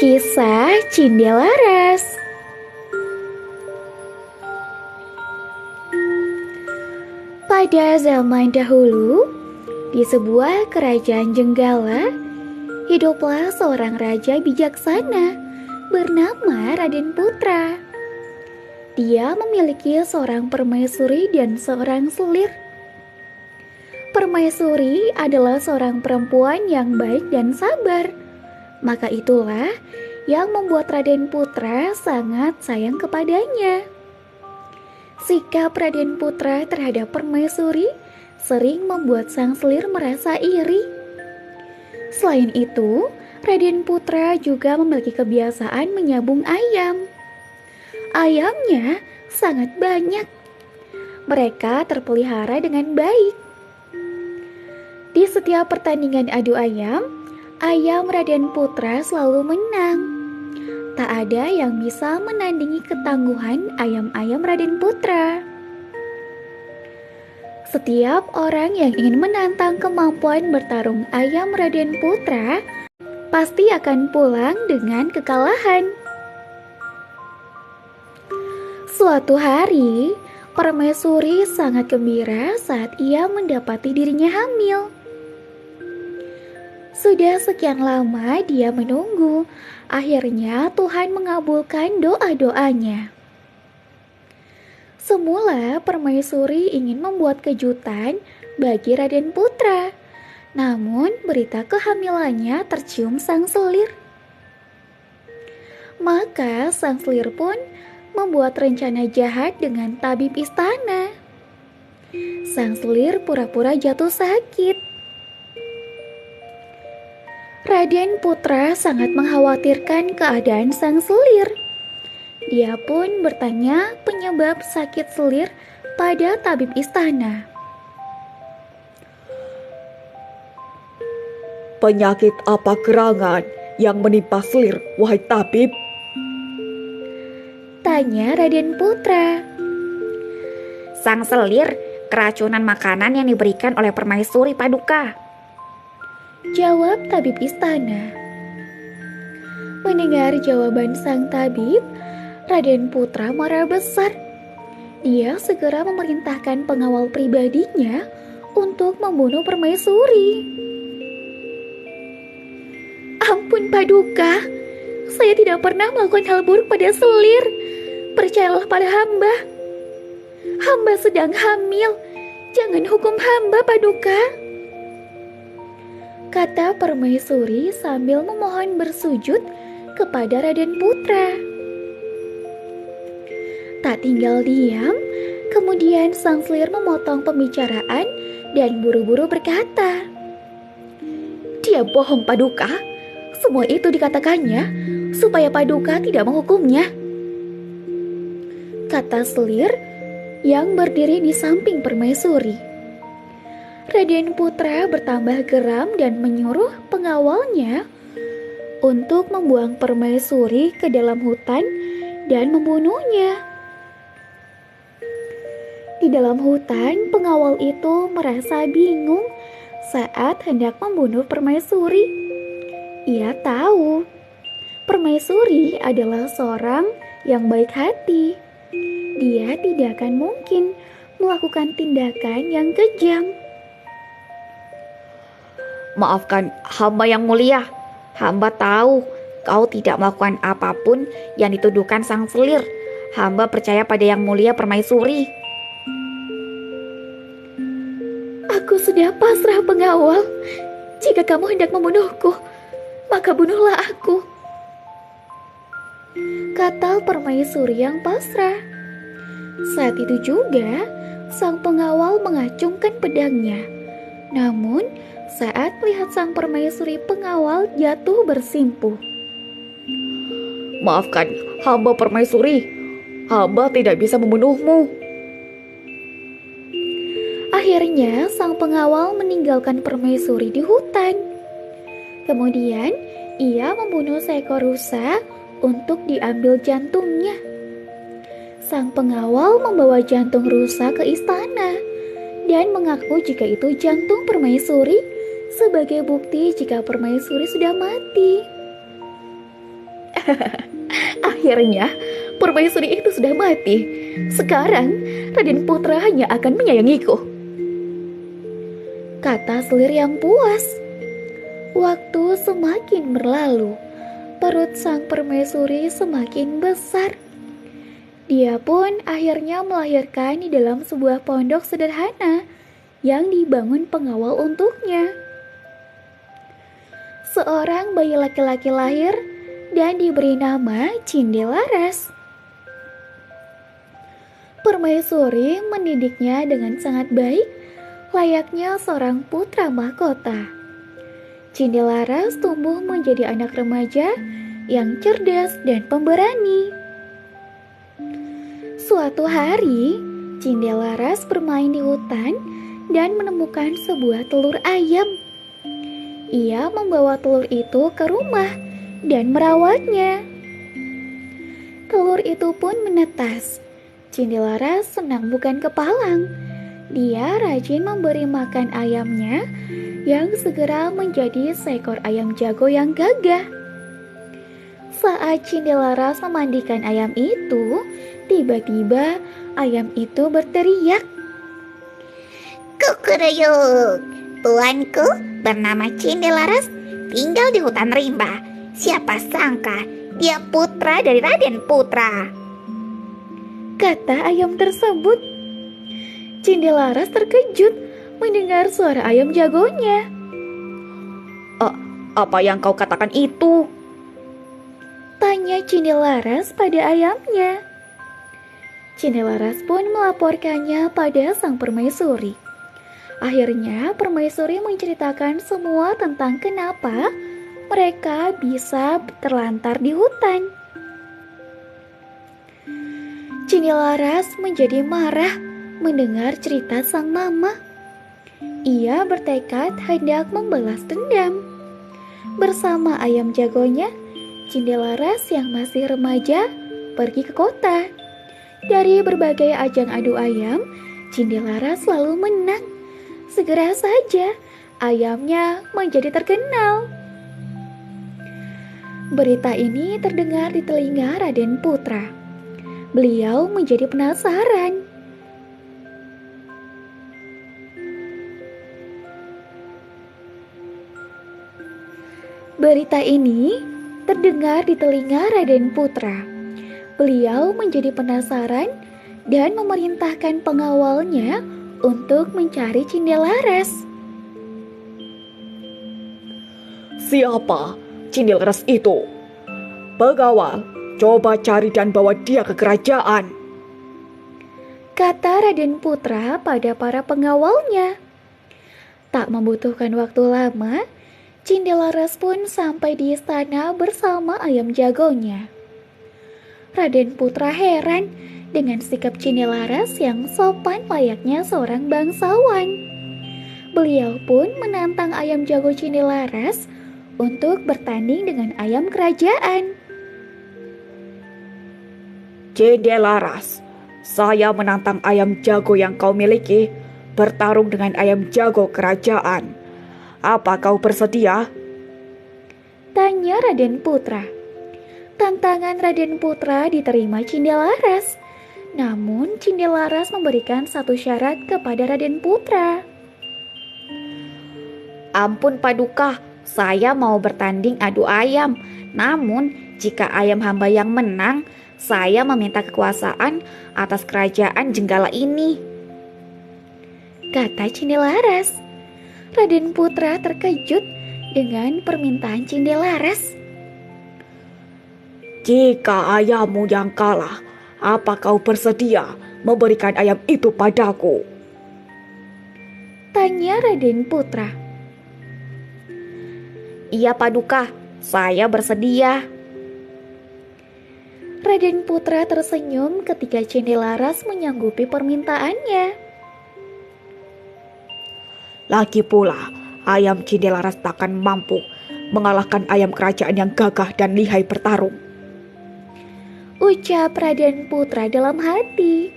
Kisah Cindelaras. Pada zaman dahulu, di sebuah kerajaan Jenggala, hiduplah seorang raja bijaksana bernama Raden Putra. Dia memiliki seorang permaisuri dan seorang selir. Permaisuri adalah seorang perempuan yang baik dan sabar. Maka itulah yang membuat Raden Putra sangat sayang kepadanya. Sikap Raden Putra terhadap permaisuri sering membuat sang selir merasa iri. Selain itu, Raden Putra juga memiliki kebiasaan menyabung ayam. Ayamnya sangat banyak. Mereka terpelihara dengan baik. Di setiap pertandingan adu ayam Raden Putra selalu menang. Tak ada yang bisa menandingi ketangguhan ayam-ayam Raden Putra. Setiap orang yang ingin menantang kemampuan bertarung ayam Raden Putra pasti akan pulang dengan kekalahan. Suatu hari, permaisuri sangat gembira saat ia mendapati dirinya hamil. Sudah sekian lama dia menunggu. Akhirnya Tuhan mengabulkan doa-doanya. Semula permaisuri ingin membuat kejutan bagi Raden Putra. Namun berita kehamilannya tercium sang selir. Maka sang selir pun membuat rencana jahat dengan tabib istana. Sang selir pura-pura jatuh sakit. Raden Putra sangat mengkhawatirkan keadaan sang selir. Dia pun bertanya penyebab sakit selir pada tabib istana. Penyakit apa gerangan yang menimpa selir, wahai tabib? Tanya Raden Putra. Sang selir keracunan makanan yang diberikan oleh permaisuri Paduka. Jawab tabib istana. Mendengar jawaban sang tabib, Raden Putra marah besar. Dia segera memerintahkan pengawal pribadinya untuk membunuh permaisuri. Ampun Paduka, saya tidak pernah melakukan hal buruk pada selir. Percayalah pada hamba. Hamba sedang hamil. Jangan hukum hamba, Paduka. Kata permaisuri sambil memohon bersujud kepada Raden Putra. Tak tinggal diam, kemudian sang selir memotong pembicaraan dan buru-buru berkata, Dia bohong, Paduka. Semua itu dikatakannya supaya Paduka tidak menghukumnya. Kata selir yang berdiri di samping permaisuri. Raden Putra bertambah geram dan menyuruh pengawalnya untuk membuang permaisuri ke dalam hutan dan membunuhnya. Di dalam hutan, pengawal itu merasa bingung saat hendak membunuh permaisuri. Ia tahu permaisuri adalah seorang yang baik hati. Dia tidak akan mungkin melakukan tindakan yang kejam. Maafkan hamba yang mulia. Hamba tahu kau tidak melakukan apapun yang dituduhkan sang selir. Hamba percaya pada yang mulia permaisuri. Aku sudah pasrah pengawal. Jika kamu hendak membunuhku, maka bunuhlah aku. Kata permaisuri yang pasrah. Saat itu juga, sang pengawal mengacungkan pedangnya. Namun, saat melihat sang permaisuri, pengawal jatuh bersimpuh. Maafkan hamba permaisuri. Hamba tidak bisa membunuhmu. Akhirnya, sang pengawal meninggalkan permaisuri di hutan. Kemudian, ia membunuh seekor rusa untuk diambil jantungnya. Sang pengawal membawa jantung rusa ke istana dan mengaku jika itu jantung permaisuri sebagai bukti jika permaisuri sudah mati. Akhirnya, permaisuri itu sudah mati. Sekarang, Raden Putra hanya akan menyayangiku, kata selir yang puas. Waktu semakin berlalu, perut sang permaisuri semakin besar. Dia pun akhirnya melahirkan di dalam sebuah pondok sederhana yang dibangun pengawal untuknya. Seorang bayi laki-laki lahir dan diberi nama Cindelaras. Permaisuri mendidiknya dengan sangat baik, layaknya seorang putra mahkota. Cindelaras tumbuh menjadi anak remaja yang cerdas dan pemberani. Suatu hari, Cindelaras bermain di hutan dan menemukan sebuah telur ayam. Ia membawa telur itu ke rumah dan merawatnya. Telur itu pun menetas. Cindelaras senang bukan kepalang. Dia rajin memberi makan ayamnya yang segera menjadi seekor ayam jago yang gagah. Saat Cindelaras memandikan ayam itu, tiba-tiba ayam itu berteriak, Kukuruyuk, tuanku bernama Cindelaras tinggal di hutan rimba. Siapa sangka dia putra dari Raden Putra, kata ayam tersebut. Cindelaras terkejut mendengar suara ayam jagonya. Apa yang kau katakan itu? Tanya Cindelaras pada ayamnya. Cindelaras pun melaporkannya pada sang permaisuri. Akhirnya permaisuri menceritakan semua tentang kenapa mereka bisa terlantar di hutan. Cindelaras menjadi marah mendengar cerita sang mama. Ia bertekad hendak membalas dendam. Bersama ayam jagonya, Cindelaras yang masih remaja pergi ke kota. Dari berbagai ajang adu ayam, Cindelaras selalu menang. Segera saja ayamnya menjadi terkenal. Berita ini terdengar di telinga Raden Putra. Beliau menjadi penasaran. Berita ini terdengar di telinga Raden Putra. Beliau menjadi penasaran dan memerintahkan pengawalnya untuk mencari Cindelaras. Siapa Cindelaras itu? Pengawal, coba cari dan bawa dia ke kerajaan, kata Raden Putra pada para pengawalnya. Tak membutuhkan waktu lama, Cindelaras pun sampai di istana bersama ayam jagonya. Raden Putra heran dengan sikap Cindelaras yang sopan layaknya seorang bangsawan. Beliau pun menantang ayam jago Cindelaras untuk bertanding dengan ayam kerajaan. Cindelaras, saya menantang ayam jago yang kau miliki bertarung dengan ayam jago kerajaan. Apa kau bersedia? Tanya Raden Putra. Tantangan Raden Putra diterima Cindelaras. Namun Cindelaras memberikan satu syarat kepada Raden Putra. Ampun Paduka, saya mau bertanding adu ayam. Namun jika ayam hamba yang menang, saya meminta kekuasaan atas kerajaan Jenggala ini, kata Cindelaras. Raden Putra terkejut dengan permintaan Cindelaras. Jika ayammu yang kalah, apa kau bersedia memberikan ayam itu padaku? Tanya Raden Putra. Iya Paduka, saya bersedia. Raden Putra tersenyum ketika Cindelaras menyanggupi permintaannya. Lagi pula, ayam Cindelaras takkan mampu mengalahkan ayam kerajaan yang gagah dan lihai bertarung, ucap Raden Putra dalam hati.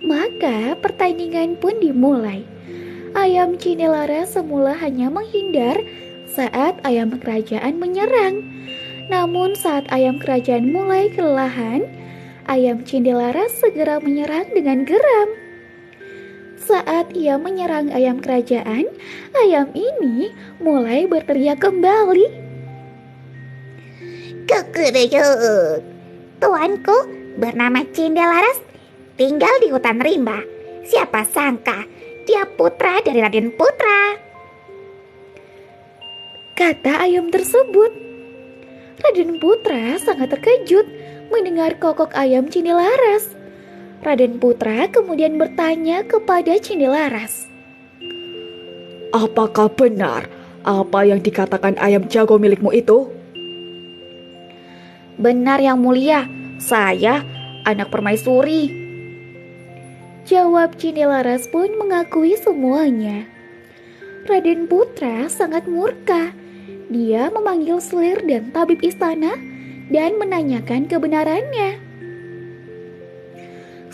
Maka pertandingan pun dimulai. Ayam Cindelaras semula hanya menghindar saat ayam kerajaan menyerang. Namun saat ayam kerajaan mulai kelelahan, ayam Cindelaras segera menyerang dengan geram. Saat ia menyerang ayam kerajaan, ayam ini mulai berteriak kembali. Kekereyuk. Tuanku bernama Cindelaras, tinggal di hutan rimba. Siapa sangka dia putra dari Raden Putra, kata ayam tersebut. Raden Putra sangat terkejut mendengar kokok ayam Cindelaras. Raden Putra kemudian bertanya kepada Cindelaras. Apakah benar apa yang dikatakan ayam jago milikmu itu? Benar yang mulia, saya anak permaisuri. Jawab Cindelaras pun mengakui semuanya. Raden Putra sangat murka. Dia memanggil selir dan tabib istana dan menanyakan kebenarannya.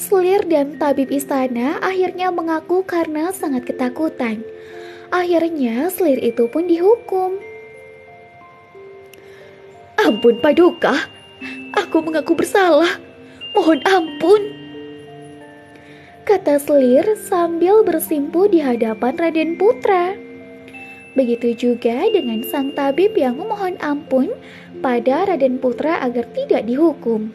Selir dan tabib istana akhirnya mengaku karena sangat ketakutan. Akhirnya selir itu pun dihukum. Ampun Paduka, aku mengaku bersalah. Mohon ampun, kata selir sambil bersimpuh di hadapan Raden Putra. Begitu juga dengan sang tabib yang memohon ampun pada Raden Putra agar tidak dihukum.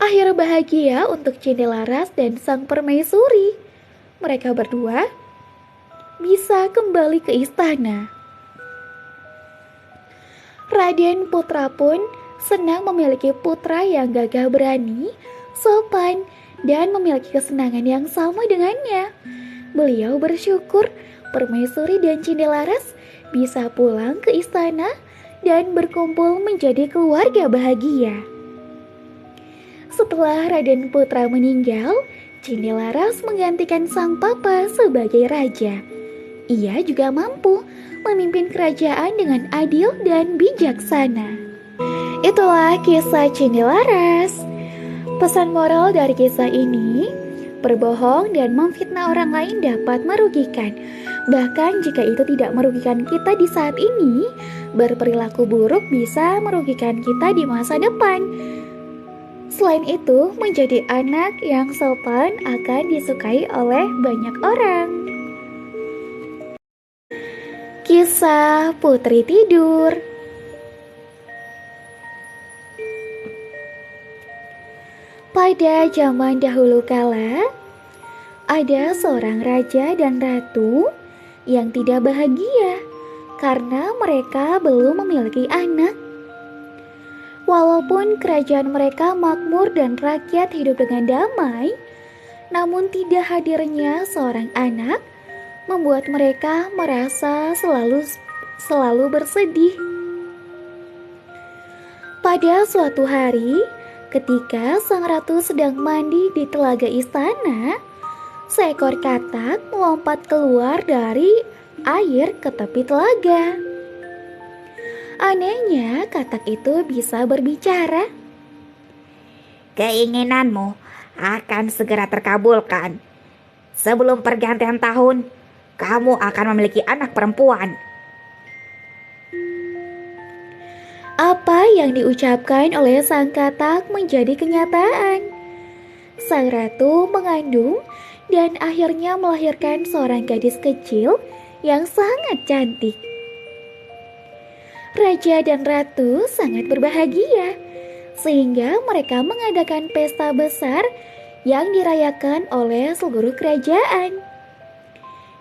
Akhir bahagia untuk Cindelaras dan sang permaisuri. Mereka berdua bisa kembali ke istana. Raden Putra pun senang memiliki putra yang gagah berani, sopan, dan memiliki kesenangan yang sama dengannya. Beliau bersyukur permaisuri dan Cindelaras bisa pulang ke istana dan berkumpul menjadi keluarga bahagia. Setelah Raden Putra meninggal, Cindelaras menggantikan sang papa sebagai raja. Ia juga mampu memimpin kerajaan dengan adil dan bijaksana. Itulah kisah Cindelaras. Pesan moral dari kisah ini, berbohong dan memfitnah orang lain dapat merugikan. Bahkan jika itu tidak merugikan kita di saat ini, berperilaku buruk bisa merugikan kita di masa depan. Selain itu, menjadi anak yang sopan akan disukai oleh banyak orang. Kisah Putri Tidur. Pada zaman dahulu kala, ada seorang raja dan ratu yang tidak bahagia karena mereka belum memiliki anak. Walaupun kerajaan mereka makmur dan rakyat hidup dengan damai, namun tidak hadirnya seorang anak membuat mereka merasa selalu bersedih. Pada suatu hari, ketika sang ratu sedang mandi di telaga istana, seekor katak melompat keluar dari air ke tepi telaga. Anehnya, katak itu bisa berbicara. keinginanmu akan segera terkabulkan. Sebelum pergantian tahun, kamu akan memiliki anak perempuan. Apa yang diucapkan oleh sang katak menjadi kenyataan. Sang ratu mengandung dan akhirnya melahirkan seorang gadis kecil yang sangat cantik. Raja dan ratu sangat berbahagia, sehingga mereka mengadakan pesta besar yang dirayakan oleh seluruh kerajaan.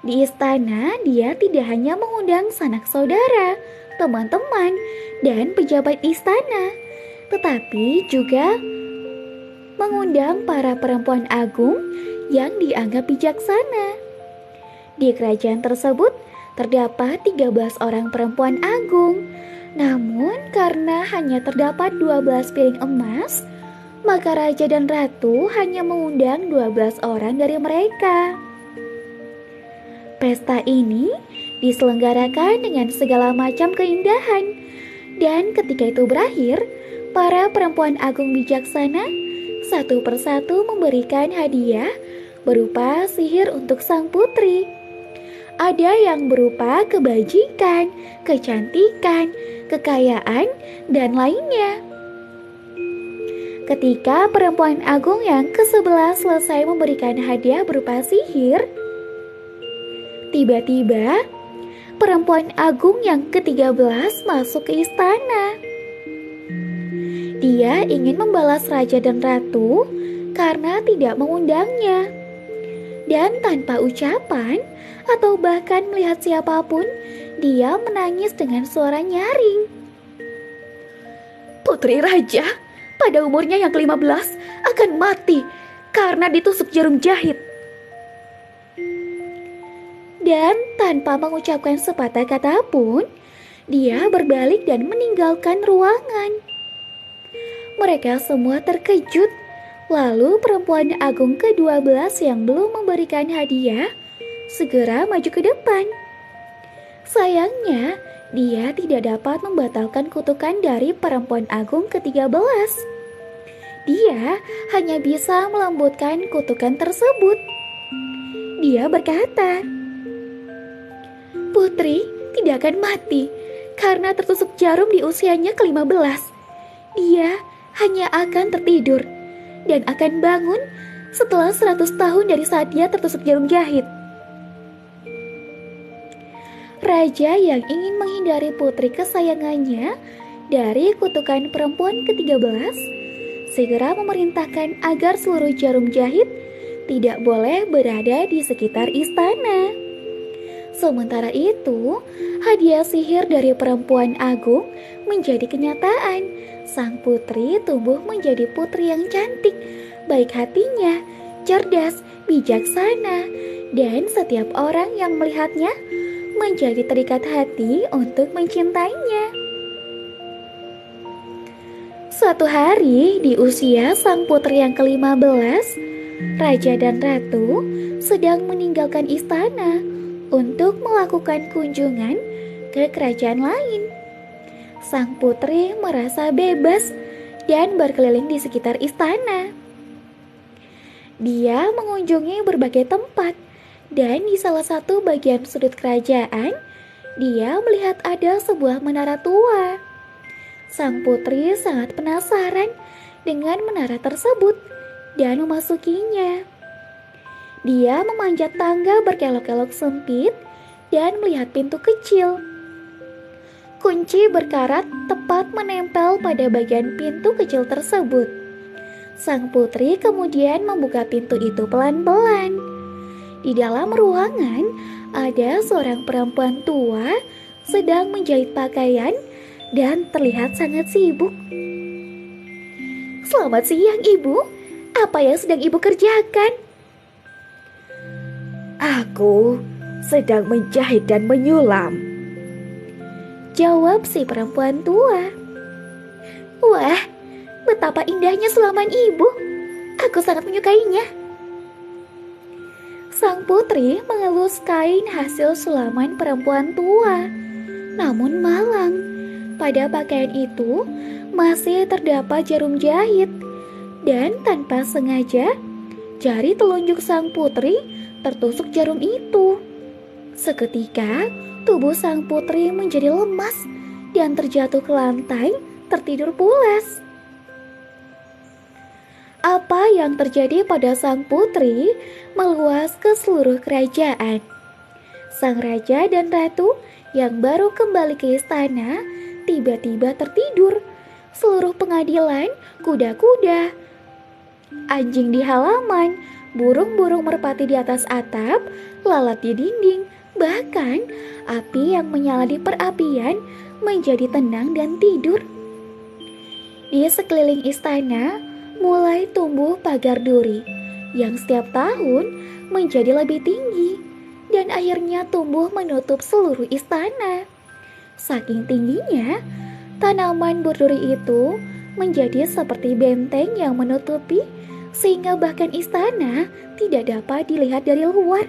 Di istana, dia tidak hanya mengundang sanak saudara, teman-teman, dan pejabat istana, tetapi juga mengundang para perempuan agung yang dianggap bijaksana. Di kerajaan tersebut terdapat 13 orang perempuan agung. Namun karena hanya terdapat 12 piring emas, maka raja dan ratu hanya mengundang 12 orang dari mereka. Pesta ini diselenggarakan dengan segala macam keindahan, dan ketika itu berakhir, para perempuan agung bijaksana satu persatu memberikan hadiah berupa sihir untuk sang putri. Ada yang berupa kebajikan, kecantikan, kekayaan, dan lainnya. Ketika perempuan agung yang ke-11 selesai memberikan hadiah berupa sihir, tiba-tiba perempuan agung yang ke-13 masuk ke istana. Dia ingin membalas raja dan ratu karena tidak mengundangnya. Dan tanpa ucapan atau bahkan melihat siapapun, dia menangis dengan suara nyaring. Putri Raja pada umurnya yang ke-15 akan mati karena ditusuk jarum jahit. Dan tanpa mengucapkan sepatah kata pun, dia berbalik dan meninggalkan ruangan. Mereka semua terkejut. Lalu perempuan agung ke-12 yang belum memberikan hadiah segera maju ke depan. Sayangnya, dia tidak dapat membatalkan kutukan dari perempuan agung ke-13. Dia hanya bisa melembutkan kutukan tersebut. Dia berkata, "Putri tidak akan mati karena tertusuk jarum di usianya ke-15. Dia hanya akan tertidur dan akan bangun setelah 100 tahun dari saat dia tertusuk jarum jahit." Raja yang ingin menghindari putri kesayangannya dari kutukan perempuan ke-13 segera memerintahkan agar seluruh jarum jahit tidak boleh berada di sekitar istana. Sementara itu, hadiah sihir dari perempuan agung menjadi kenyataan. Sang putri tumbuh menjadi putri yang cantik, baik hatinya, cerdas, bijaksana, dan setiap orang yang melihatnya menjadi terikat hati untuk mencintainya. Suatu hari di usia sang putri yang ke-15, raja dan ratu sedang meninggalkan istana untuk melakukan kunjungan ke kerajaan lain. Sang putri merasa bebas dan berkeliling di sekitar istana. Dia mengunjungi berbagai tempat, dan di salah satu bagian sudut kerajaan, dia melihat ada sebuah menara tua. Sang putri sangat penasaran dengan menara tersebut dan memasukinya. Dia memanjat tangga berkelok-kelok sempit dan melihat pintu kecil. Kunci berkarat tepat menempel pada bagian pintu kecil tersebut. Sang putri kemudian membuka pintu itu pelan-pelan. Di dalam ruangan ada seorang perempuan tua sedang menjahit pakaian dan terlihat sangat sibuk. "Selamat siang, Ibu. Apa yang sedang Ibu kerjakan?" "Aku sedang menjahit dan menyulam," jawab si perempuan tua. "Wah, betapa indahnya sulaman Ibu. Aku sangat menyukainya." Sang putri mengelus kain hasil sulaman perempuan tua, namun malang. Pada pakaian itu masih terdapat jarum jahit, dan tanpa sengaja jari telunjuk sang putri tertusuk jarum itu. Seketika tubuh sang putri menjadi lemas dan terjatuh ke lantai, tertidur pulas. Apa yang terjadi pada sang putri meluas ke seluruh kerajaan. Sang raja dan ratu yang baru kembali ke istana tiba-tiba tertidur. Seluruh pengadilan, kuda-kuda, anjing di halaman, burung-burung merpati di atas atap, lalat di dinding, bahkan api yang menyala di perapian menjadi tenang dan tidur. Di sekeliling istana mulai tumbuh pagar duri yang setiap tahun menjadi lebih tinggi dan akhirnya tumbuh menutup seluruh istana. Saking tingginya, tanaman berduri itu menjadi seperti benteng yang menutupi sehingga bahkan istana tidak dapat dilihat dari luar.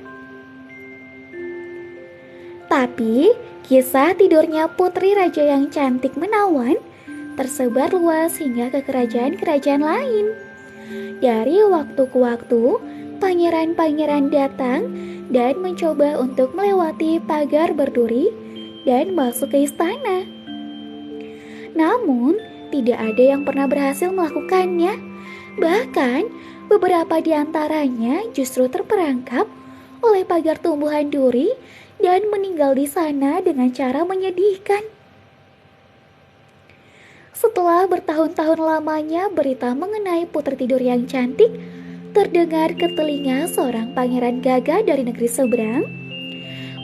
Tapi kisah tidurnya putri raja yang cantik menawan tersebar luas hingga ke kerajaan-kerajaan lain. Dari waktu ke waktu, pangeran-pangeran datang dan mencoba untuk melewati pagar berduri dan masuk ke istana. Namun, tidak ada yang pernah berhasil melakukannya. Bahkan, beberapa di antaranya justru terperangkap oleh pagar tumbuhan duri dan meninggal di sana dengan cara menyedihkan. Setelah bertahun-tahun lamanya berita mengenai putri tidur yang cantik terdengar ke telinga seorang pangeran gagah dari negeri seberang.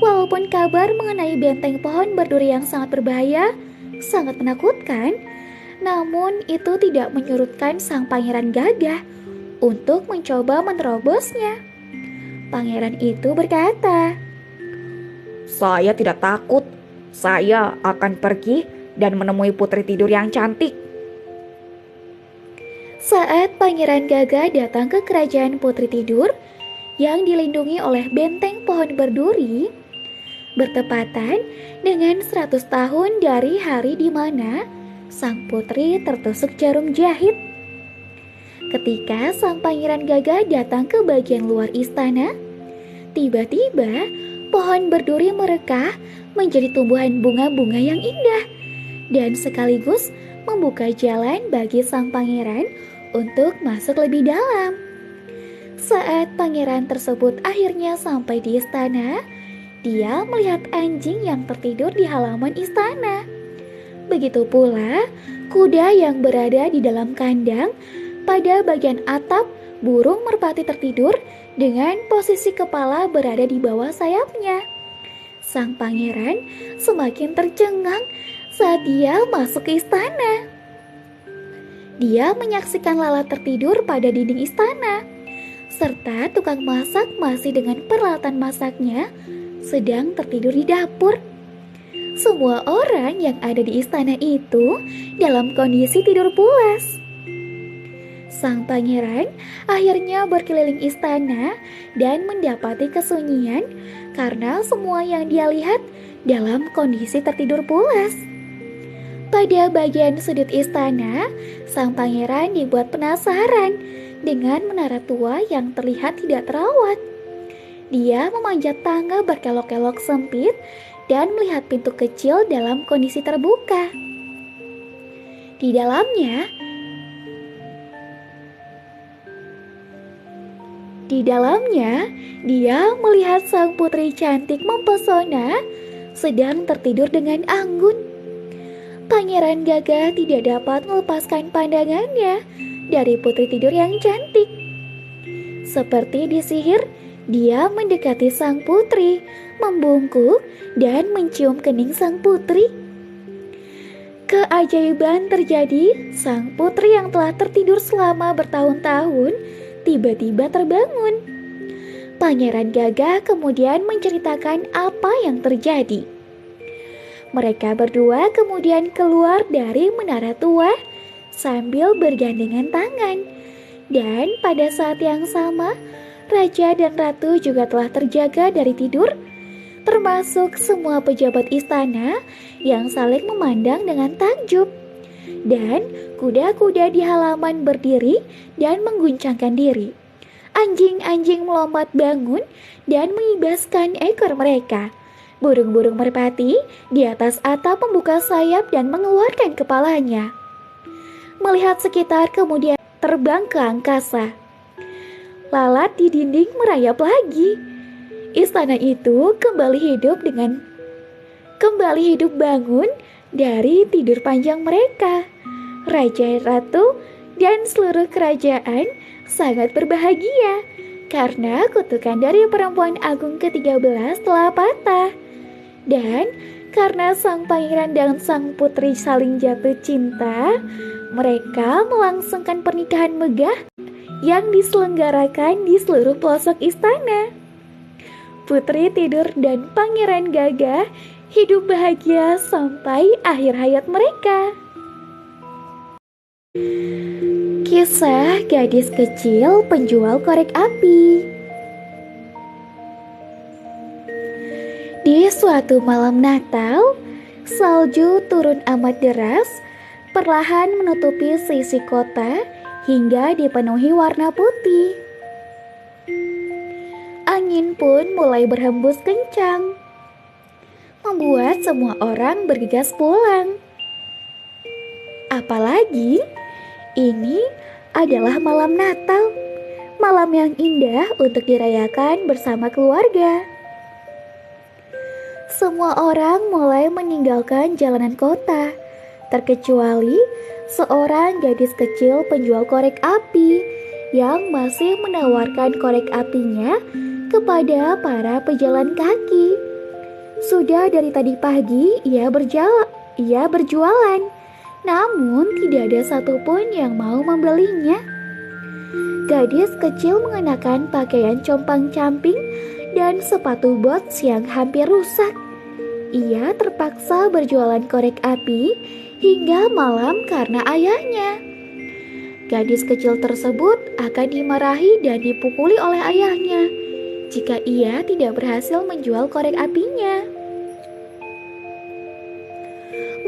Walaupun kabar mengenai benteng pohon berduri yang sangat berbahaya sangat menakutkan, namun itu tidak menyurutkan sang pangeran gagah untuk mencoba menerobosnya. Pangeran itu berkata, Saya tidak takut. Saya akan pergi dan menemui putri tidur yang cantik. Saat Pangeran Gagah datang ke kerajaan Putri Tidur yang dilindungi oleh benteng pohon berduri, bertepatan dengan 100 tahun dari hari di mana sang putri tertusuk jarum jahit. Ketika sang Pangeran Gagah datang ke bagian luar istana, tiba-tiba pohon berduri merekah menjadi tumbuhan bunga-bunga yang indah dan sekaligus membuka jalan bagi sang pangeran untuk masuk lebih dalam. Saat pangeran tersebut akhirnya sampai di istana, dia melihat anjing yang tertidur di halaman istana. Begitu pula kuda yang berada di dalam kandang. Pada bagian atap, burung merpati tertidur dengan posisi kepala berada di bawah sayapnya. Sang pangeran semakin tercengang saat dia masuk ke istana. Dia menyaksikan Lala tertidur pada dinding istana, serta tukang masak masih dengan peralatan masaknya sedang tertidur di dapur. Semua orang yang ada di istana itu dalam kondisi tidur pulas. Sang pangeran akhirnya berkeliling istana dan mendapati kesunyian karena semua yang dia lihat dalam kondisi tertidur pulas. Pada bagian sudut istana, sang pangeran dibuat penasaran dengan menara tua yang terlihat tidak terawat. Dia memanjat tangga berkelok-kelok sempit dan melihat pintu kecil dalam kondisi terbuka. Di dalamnya, dia melihat sang putri cantik mempesona sedang tertidur dengan anggun. Pangeran Gagah tidak dapat melepaskan pandangannya dari putri tidur yang cantik. Seperti disihir, dia mendekati sang putri, membungkuk dan mencium kening sang putri. Keajaiban terjadi, sang putri yang telah tertidur selama bertahun-tahun tiba-tiba terbangun. Pangeran Gagah kemudian menceritakan apa yang terjadi. Mereka berdua kemudian keluar dari menara tua sambil bergandengan tangan. Dan pada saat yang sama, raja dan ratu juga telah terjaga dari tidur, termasuk semua pejabat istana yang saling memandang dengan takjub. Dan kuda-kuda di halaman berdiri dan mengguncangkan diri. Anjing-anjing melompat bangun dan mengibaskan ekor mereka. Burung-burung merpati di atas atap membuka sayap dan mengeluarkan kepalanya. Melihat sekitar kemudian terbang ke angkasa. Lalat di dinding merayap lagi. Istana itu kembali hidup bangun dari tidur panjang mereka. Raja, ratu, dan seluruh kerajaan sangat berbahagia karena kutukan dari perempuan agung ke-13 telah patah. Dan karena sang pangeran dan sang putri saling jatuh cinta, mereka melangsungkan pernikahan megah yang diselenggarakan di seluruh pelosok istana. Putri tidur dan Pangeran Gagah hidup bahagia sampai akhir hayat mereka. Kisah gadis kecil penjual korek api. Di suatu malam Natal, salju turun amat deras, perlahan menutupi sisi kota hingga dipenuhi warna putih. Angin pun mulai berhembus kencang, membuat semua orang bergegas pulang. Apalagi ini adalah malam Natal, malam yang indah untuk dirayakan bersama keluarga. Semua orang mulai meninggalkan jalanan kota, terkecuali seorang gadis kecil penjual korek api yang masih menawarkan korek apinya kepada para pejalan kaki. Sudah dari tadi pagi ia berjualan, namun tidak ada satupun yang mau membelinya. Gadis kecil mengenakan pakaian compang-camping dan sepatu boots yang hampir rusak. Ia terpaksa berjualan korek api hingga malam karena ayahnya. Gadis kecil tersebut akan dimarahi dan dipukuli oleh ayahnya jika ia tidak berhasil menjual korek apinya.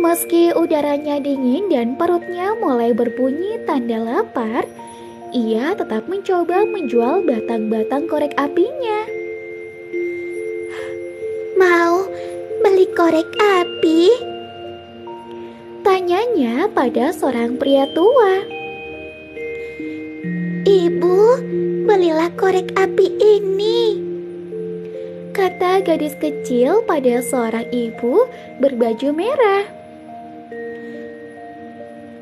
Meski udaranya dingin dan perutnya mulai berbunyi tanda lapar, ia tetap mencoba menjual batang-batang korek apinya. Mau beli korek api? Tanyanya pada seorang pria tua. Ibu, belilah korek api ini, kata gadis kecil pada seorang ibu berbaju merah.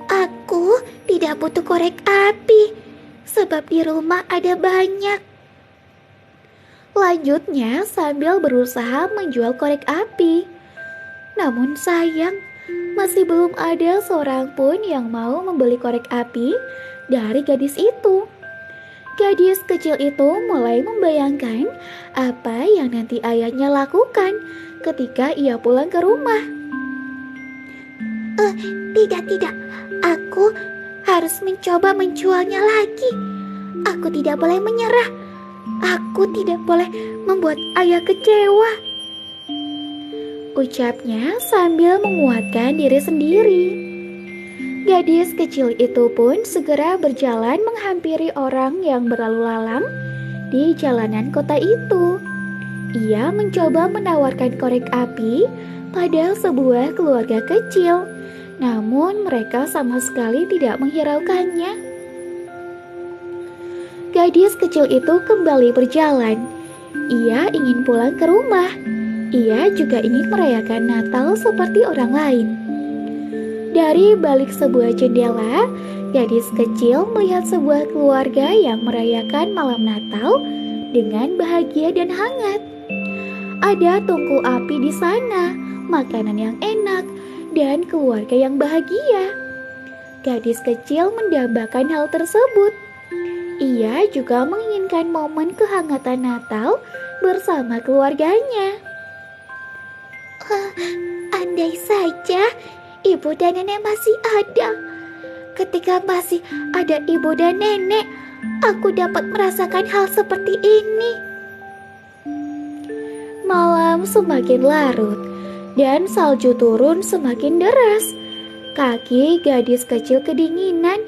Aku tidak butuh korek api, sebab di rumah ada banyak. Lanjutnya sambil berusaha menjual korek api. Namun sayang, masih belum ada seorang pun yang mau membeli korek api dari gadis itu. Gadis kecil itu mulai membayangkan apa yang nanti ayahnya lakukan ketika ia pulang ke rumah. Tidak, aku harus mencoba menjualnya lagi. Aku tidak boleh menyerah. Aku tidak boleh membuat ayah kecewa, ucapnya sambil menguatkan diri sendiri. Gadis kecil itu pun segera berjalan menghampiri orang yang berlalu lalang di jalanan kota itu. Ia mencoba menawarkan korek api pada sebuah keluarga kecil, namun mereka sama sekali tidak menghiraukannya. Gadis kecil itu kembali berjalan. Ia ingin pulang ke rumah. Ia juga ingin merayakan Natal seperti orang lain. Dari balik sebuah jendela, gadis kecil melihat sebuah keluarga yang merayakan malam Natal dengan bahagia dan hangat. Ada tungku api di sana, makanan yang enak, dan keluarga yang bahagia. Gadis kecil mendambakan hal tersebut. Ia juga menginginkan momen kehangatan Natal bersama keluarganya. Andai saja ibu dan nenek masih ada. Ketika masih ada ibu dan nenek, aku dapat merasakan hal seperti ini. Malam semakin larut dan salju turun semakin deras. Kaki gadis kecil kedinginan,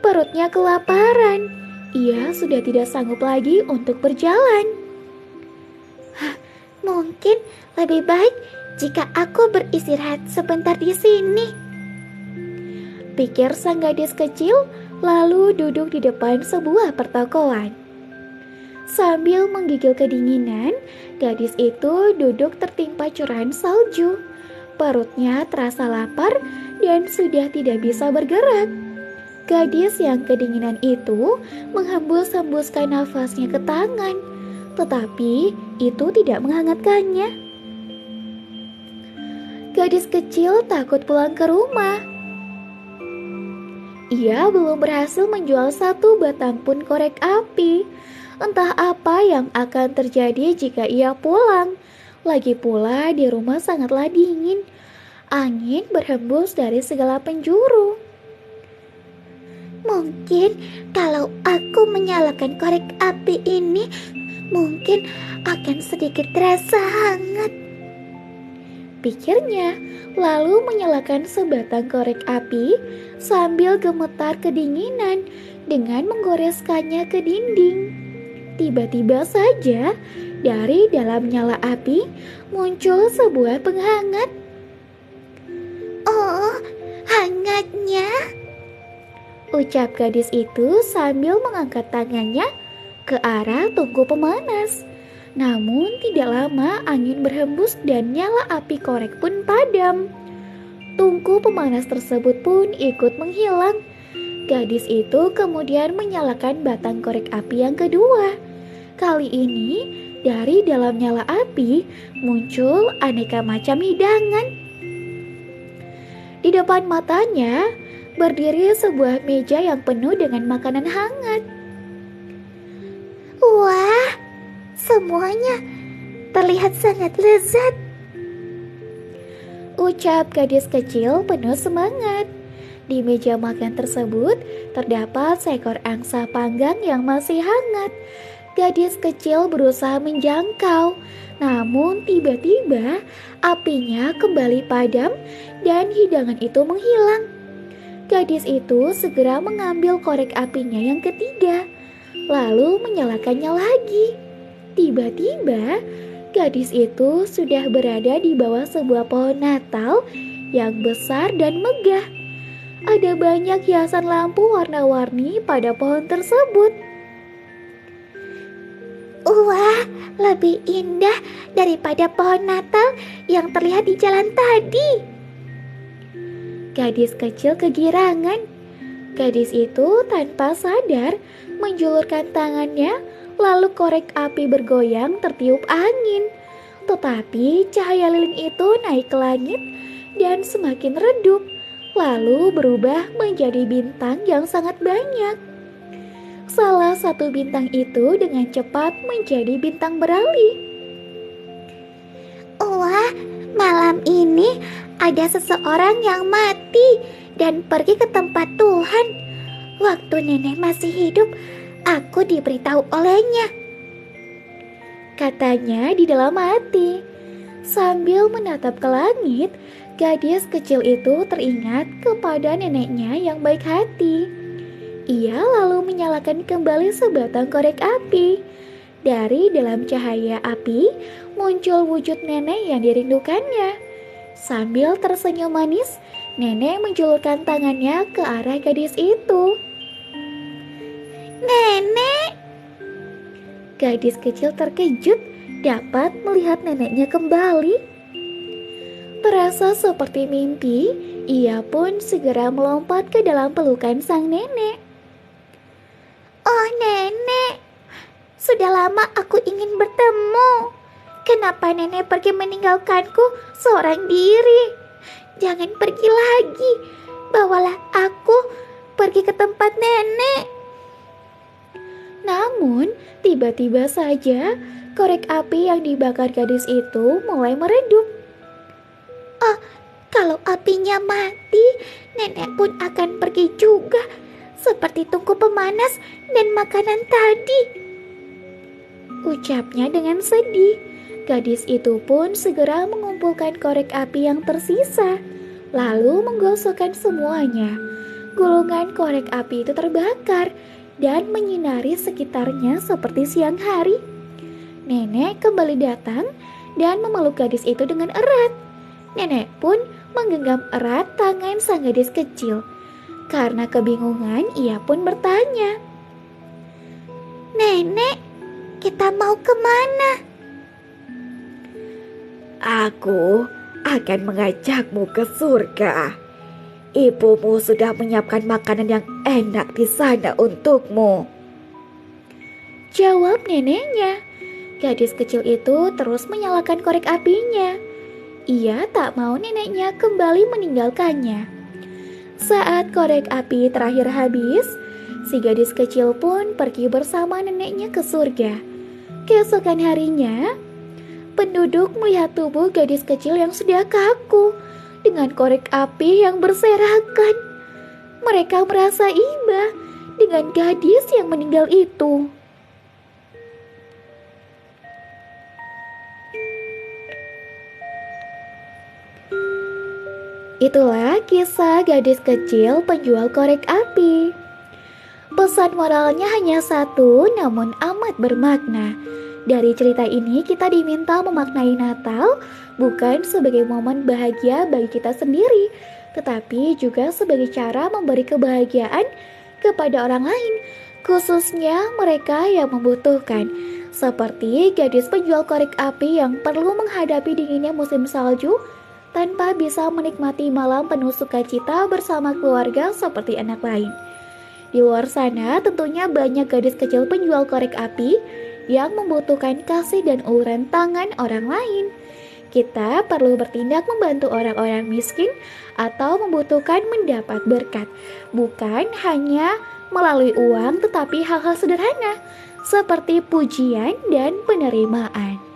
perutnya kelaparan. Ia sudah tidak sanggup lagi untuk berjalan. Mungkin lebih baik jika aku beristirahat sebentar di sini, pikir sang gadis kecil, lalu duduk di depan sebuah pertokoan. Sambil menggigil kedinginan, gadis itu duduk tertimpa curahan salju. Perutnya terasa lapar dan sudah tidak bisa bergerak. Gadis yang kedinginan itu menghembus-hembuskan nafasnya ke tangan, tetapi itu tidak menghangatkannya. Gadis kecil takut pulang ke rumah. Ia belum berhasil menjual satu batang pun korek api. Entah apa yang akan terjadi jika ia pulang. Lagi pula di rumah sangatlah dingin. Angin berhembus dari segala penjuru. Mungkin kalau aku menyalakan korek api ini, mungkin akan sedikit terasa hangat, pikirnya, lalu menyalakan sebatang korek api sambil gemetar kedinginan dengan menggoreskannya ke dinding. tiba-tiba saja dari dalam nyala api muncul sebuah penghangat. Oh, hangatnya. Ucap gadis itu sambil mengangkat tangannya ke arah tungku pemanas. Namun tidak lama angin berhembus dan nyala api korek pun padam. Tungku pemanas tersebut pun ikut menghilang. Gadis itu kemudian menyalakan batang korek api yang kedua. Kali ini dari dalam nyala api muncul aneka macam hidangan. Di depan matanya berdiri sebuah meja yang penuh dengan makanan hangat. Wah, semuanya terlihat sangat lezat. Ucap gadis kecil penuh semangat. Di meja makan tersebut terdapat seekor angsa panggang yang masih hangat. Gadis kecil berusaha menjangkau, namun tiba-tiba apinya kembali padam dan hidangan itu menghilang. Gadis itu segera mengambil korek apinya yang ketiga, lalu menyalakannya lagi. Tiba-tiba, gadis itu sudah berada di bawah sebuah pohon Natal yang besar dan megah. Ada banyak hiasan lampu warna-warni pada pohon tersebut. Wah, lebih indah daripada pohon Natal yang terlihat di jalan tadi. Gadis kecil kegirangan. Gadis itu tanpa sadar menjulurkan tangannya, lalu korek api bergoyang tertiup angin. Tetapi cahaya lilin itu naik ke langit dan semakin redup, lalu berubah menjadi bintang yang sangat banyak. Salah satu bintang itu dengan cepat menjadi bintang beralih. Wah, malam ini ada seseorang yang mati dan pergi ke tempat Tuhan. Waktu nenek masih hidup, aku diberitahu olehnya. Katanya di dalam hati. Sambil menatap ke langit, gadis kecil itu teringat kepada neneknya yang baik hati. Ia lalu menyalakan kembali sebatang korek api. Dari dalam cahaya api muncul wujud nenek yang dirindukannya. Sambil tersenyum manis, nenek menjulurkan tangannya ke arah gadis itu. Nenek, Gadis kecil terkejut dapat melihat neneknya kembali. Terasa seperti mimpi, ia pun segera melompat ke dalam pelukan sang nenek. oh nenek, sudah lama aku ingin bertemu. Kenapa nenek pergi meninggalkanku seorang diri? Jangan pergi lagi, bawalah aku pergi ke tempat nenek. Namun, tiba-tiba saja korek api yang dibakar gadis itu mulai meredup. Oh, kalau apinya mati, nenek pun akan pergi juga, seperti tungku pemanas dan makanan tadi. Ucapnya dengan sedih. Gadis itu pun segera mengumpulkan korek api yang tersisa, lalu menggosokkan semuanya. Gulungan korek api itu terbakar dan menyinari sekitarnya seperti siang hari. Nenek kembali datang dan memeluk gadis itu dengan erat. Nenek pun menggenggam erat tangan sang gadis kecil. Karena kebingungan, ia pun bertanya, Nenek, kita mau kemana? Aku akan mengajakmu ke surga. Ibumu sudah menyiapkan makanan yang enak di sana untukmu. jawab neneknya. Gadis kecil itu terus menyalakan korek apinya. Ia tak mau neneknya kembali meninggalkannya. Saat korek api terakhir habis, si gadis kecil pun pergi bersama neneknya ke surga. Keesokan harinya, penduduk melihat tubuh gadis kecil yang sudah kaku dengan korek api yang berserakan. Mereka merasa iba dengan gadis yang meninggal itu. Itulah kisah gadis kecil penjual korek api. Pesan moralnya hanya satu, namun amat bermakna. Dari cerita ini kita diminta memaknai Natal bukan sebagai momen bahagia bagi kita sendiri, tetapi juga sebagai cara memberi kebahagiaan kepada orang lain, khususnya mereka yang membutuhkan. Seperti gadis penjual korek api yang perlu menghadapi dinginnya musim salju tanpa bisa menikmati malam penuh sukacita bersama keluarga seperti anak lain. Di luar sana tentunya banyak gadis kecil penjual korek api yang membutuhkan kasih dan uluran tangan orang lain. Kita perlu bertindak membantu orang-orang miskin atau membutuhkan mendapat berkat, bukan hanya melalui uang tetapi hal-hal sederhana seperti pujian dan penerimaan.